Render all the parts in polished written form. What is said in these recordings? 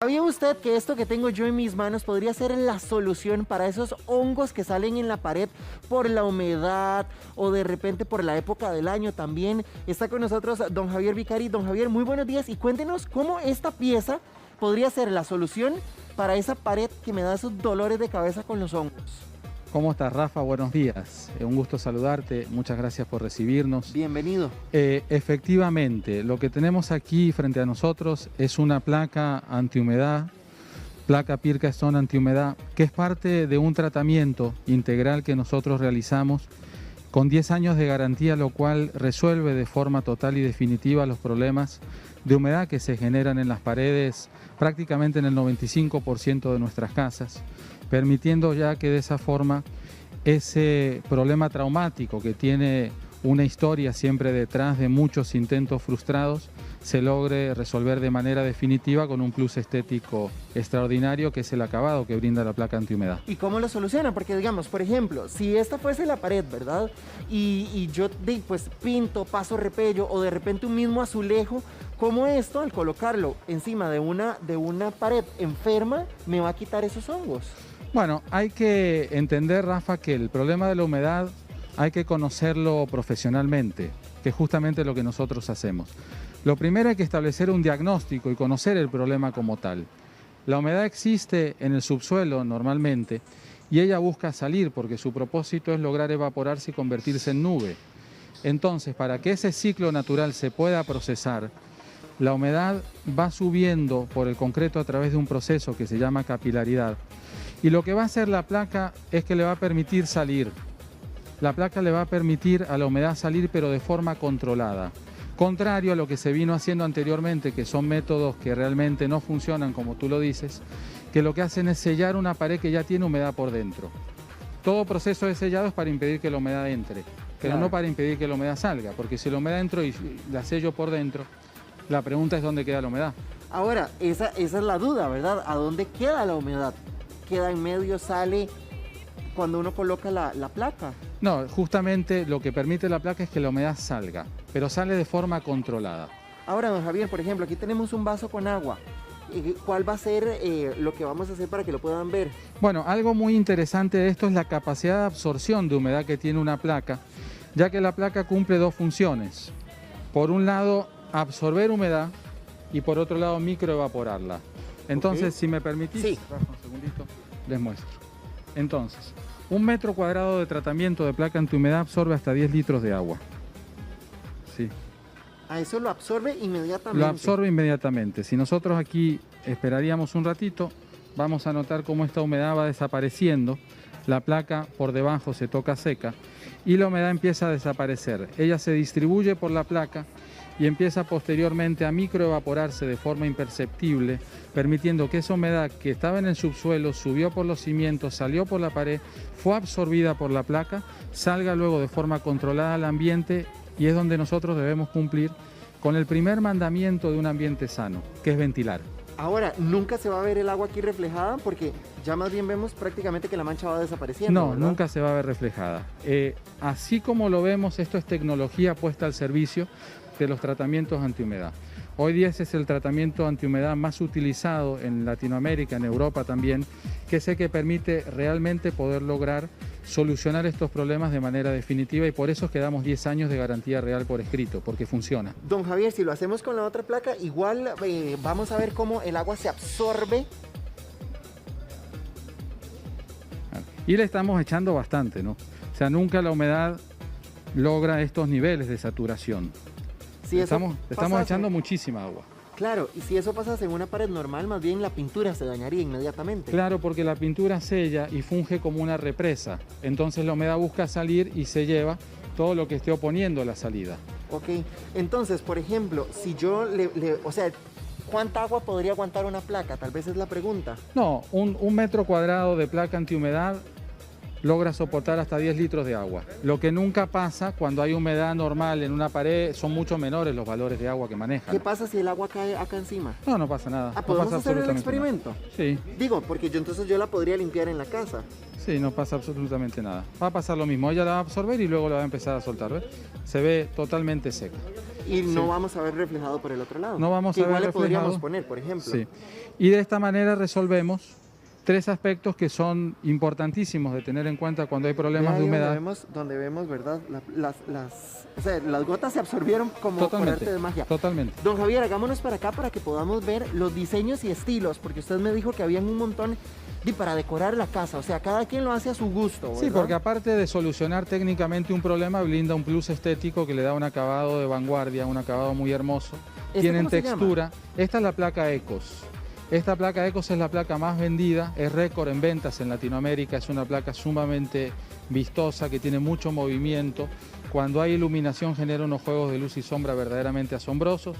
¿Sabía usted que esto que tengo yo en mis manos podría ser la solución para esos hongos que salen en la pared por la humedad o de repente por la época del año también? Está con nosotros don Javier Vicari. Don Javier, muy buenos días y cuéntenos cómo esta pieza podría ser la solución para esa pared que me da esos dolores de cabeza con los hongos. ¿Cómo estás, Rafa? Buenos días. Un gusto saludarte. Muchas gracias por recibirnos. Bienvenido. Efectivamente, lo que tenemos aquí frente a nosotros es una placa antihumedad, placa Pirca Stone antihumedad, que es parte de un tratamiento integral que nosotros realizamos con 10 años de garantía, lo cual resuelve de forma total y definitiva los problemas de humedad que se generan en las paredes prácticamente en el 95% de nuestras casas, permitiendo ya que de esa forma ese problema traumático que tiene una historia siempre detrás de muchos intentos frustrados se logre resolver de manera definitiva con un plus estético extraordinario que es el acabado que brinda la placa antihumedad. ¿Y cómo lo soluciona? Porque digamos, por ejemplo, si esta fuese la pared, ¿verdad? Y yo pues pinto, paso repello o de repente un mismo azulejo, ¿cómo esto al colocarlo encima de una pared enferma me va a quitar esos hongos? Bueno, hay que entender, Rafa, que el problema de la humedad hay que conocerlo profesionalmente, que es justamente lo que nosotros hacemos. Lo primero hay que establecer un diagnóstico y conocer el problema como tal. La humedad existe en el subsuelo normalmente y ella busca salir porque su propósito es lograr evaporarse y convertirse en nube. Entonces, para que ese ciclo natural se pueda procesar, la humedad va subiendo por el concreto a través de un proceso que se llama capilaridad. Y lo que va a hacer la placa es que le va a permitir salir. La placa le va a permitir a la humedad salir, pero de forma controlada. Contrario a lo que se vino haciendo anteriormente, que son métodos que realmente no funcionan, como tú lo dices, que lo que hacen es sellar una pared que ya tiene humedad por dentro. Todo proceso de sellado es para impedir que la humedad entre, pero no para impedir que la humedad salga, porque si la humedad entró y la sello por dentro, la pregunta es dónde queda la humedad. Ahora, esa es la duda, ¿verdad? ¿A dónde queda la humedad? ¿Queda en medio, sale cuando uno coloca la placa? No, justamente lo que permite la placa es que la humedad salga, pero sale de forma controlada. Ahora, don Javier, por ejemplo, aquí tenemos un vaso con agua. ¿Cuál va a ser lo que vamos a hacer para que lo puedan ver? Bueno, algo muy interesante de esto es la capacidad de absorción de humedad que tiene una placa, ya que la placa cumple dos funciones. Por un lado, absorber humedad y por otro lado, microevaporarla. Entonces, si me permitís, sí. Rafa, un segundito, les muestro. Entonces, 1 metro cuadrado de tratamiento de placa antihumedad absorbe hasta 10 litros de agua. Sí. A eso lo absorbe inmediatamente. Lo absorbe inmediatamente. Si nosotros aquí esperaríamos un ratito, vamos a notar cómo esta humedad va desapareciendo. La placa por debajo se toca seca y la humedad empieza a desaparecer. Ella se distribuye por la placa y empieza posteriormente a microevaporarse de forma imperceptible, permitiendo que esa humedad que estaba en el subsuelo subió por los cimientos, salió por la pared, fue absorbida por la placa, salga luego de forma controlada al ambiente y es donde nosotros debemos cumplir con el primer mandamiento de un ambiente sano, que es ventilar. Ahora, nunca se va a ver el agua aquí reflejada porque ya más bien vemos prácticamente que la mancha va desapareciendo. No, ¿verdad? nunca se va a ver reflejada. Así como lo vemos, esto es tecnología puesta al servicio de los tratamientos antihumedad. Hoy día ese es el tratamiento antihumedad más utilizado en Latinoamérica, en Europa también, que sé que permite realmente poder lograr solucionar estos problemas de manera definitiva y por eso es que damos 10 años de garantía real por escrito, porque funciona. Don Javier, si lo hacemos con la otra placa, igual vamos a ver cómo el agua se absorbe. Y le estamos echando bastante, ¿no? O sea, nunca la humedad logra estos niveles de saturación. Si estamos echando muchísima agua. Claro, y si eso pasa en una pared normal, más bien la pintura se dañaría inmediatamente. Claro, porque la pintura sella y funge como una represa. Entonces la humedad busca salir y se lleva todo lo que esté oponiendo a la salida. Ok, entonces, por ejemplo, si yo o sea, ¿cuánta agua podría aguantar una placa? Tal vez es la pregunta. No, un metro cuadrado de placa antihumedad logra soportar hasta 10 litros de agua. Lo que nunca pasa cuando hay humedad normal en una pared, son mucho menores los valores de agua que manejan. ¿Qué pasa si el agua cae acá encima? No, no pasa nada. Ah, ¿podemos no pasa hacer el absolutamente experimento? Nada. Sí. Digo, porque entonces yo la podría limpiar en la casa. Sí, no pasa absolutamente nada. Va a pasar lo mismo, ella la va a absorber y luego la va a empezar a soltar, ¿ves? Se ve totalmente seca. Y no vamos a ver reflejado por el otro lado. No vamos que a ver igual le reflejado. podríamos poner, por ejemplo. Sí. Y de esta manera resolvemos tres aspectos que son importantísimos de tener en cuenta cuando hay problemas de humedad. Donde vemos, ¿verdad? O sea, las gotas se absorbieron como por arte de magia. Totalmente. Don Javier, hagámonos para acá para que podamos ver los diseños y estilos, porque usted me dijo que habían un montón para decorar la casa. O sea, cada quien lo hace a su gusto, ¿verdad? Sí, porque aparte de solucionar técnicamente un problema, brinda un plus estético que le da un acabado de vanguardia, un acabado muy hermoso. Tienen textura. Esta es la placa Ecos. Esta placa Ecos es la placa más vendida, es récord en ventas en Latinoamérica, es una placa sumamente vistosa, que tiene mucho movimiento. Cuando hay iluminación genera unos juegos de luz y sombra verdaderamente asombrosos.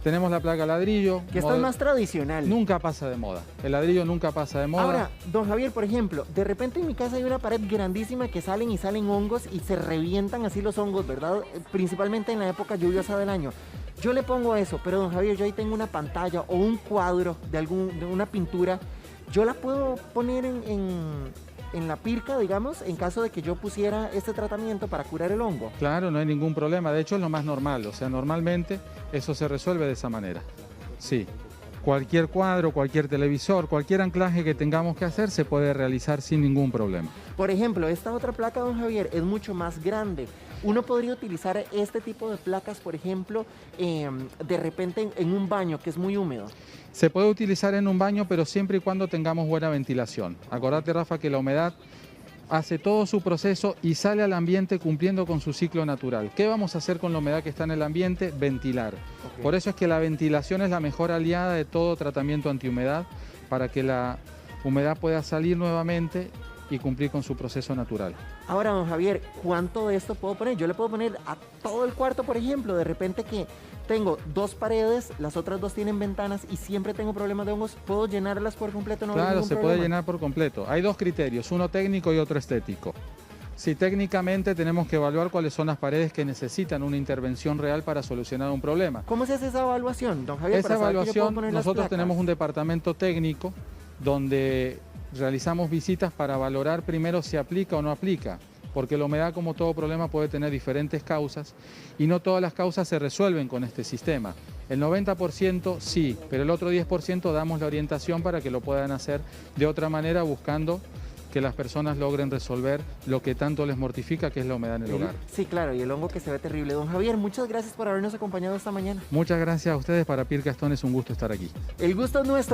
Tenemos la placa ladrillo. Que esta es más tradicional. Nunca pasa de moda. El ladrillo nunca pasa de moda. Ahora, don Javier, por ejemplo, de repente en mi casa hay una pared grandísima que salen hongos y se revientan así los hongos, ¿verdad? Principalmente en la época lluviosa del año. Yo le pongo eso, pero don Javier, yo ahí tengo una pantalla o un cuadro de una pintura. Yo la puedo poner en la pirca, digamos, en caso de que yo pusiera este tratamiento para curar el hongo. Claro, no hay ningún problema. De hecho, es lo más normal. O sea, normalmente eso se resuelve de esa manera. Sí. Cualquier cuadro, cualquier televisor, cualquier anclaje que tengamos que hacer se puede realizar sin ningún problema. Por ejemplo, esta otra placa, don Javier, es mucho más grande. Uno podría utilizar este tipo de placas, por ejemplo, de repente en un baño que es muy húmedo. Se puede utilizar en un baño, pero siempre y cuando tengamos buena ventilación. Acordate, Rafa, que la humedad hace todo su proceso y sale al ambiente cumpliendo con su ciclo natural. ¿Qué vamos a hacer con la humedad que está en el ambiente? Ventilar. Okay. Por eso es que la ventilación es la mejor aliada de todo tratamiento antihumedad, para que la humedad pueda salir nuevamente y cumplir con su proceso natural. Ahora, don Javier, ¿cuánto de esto puedo poner? Yo le puedo poner a todo el cuarto, por ejemplo, de repente que tengo 2 paredes, las otras 2 tienen ventanas y siempre tengo problemas de hongos, ¿puedo llenarlas por completo? No, claro, se puede llenar por completo. Hay 2 criterios, uno técnico y otro estético. Si técnicamente tenemos que evaluar cuáles son las paredes que necesitan una intervención real para solucionar un problema. ¿Cómo se hace esa evaluación, don Javier? Esa evaluación, nosotros tenemos un departamento técnico donde realizamos visitas para valorar primero si aplica o no aplica, porque la humedad, como todo problema, puede tener diferentes causas y no todas las causas se resuelven con este sistema. El 90% sí, pero el otro 10% damos la orientación para que lo puedan hacer de otra manera, buscando que las personas logren resolver lo que tanto les mortifica, que es la humedad en el hogar. Sí, claro, y el hongo que se ve terrible. Don Javier, muchas gracias por habernos acompañado esta mañana. Muchas gracias a ustedes. Para Pirca Stone es un gusto estar aquí. El gusto es nuestro.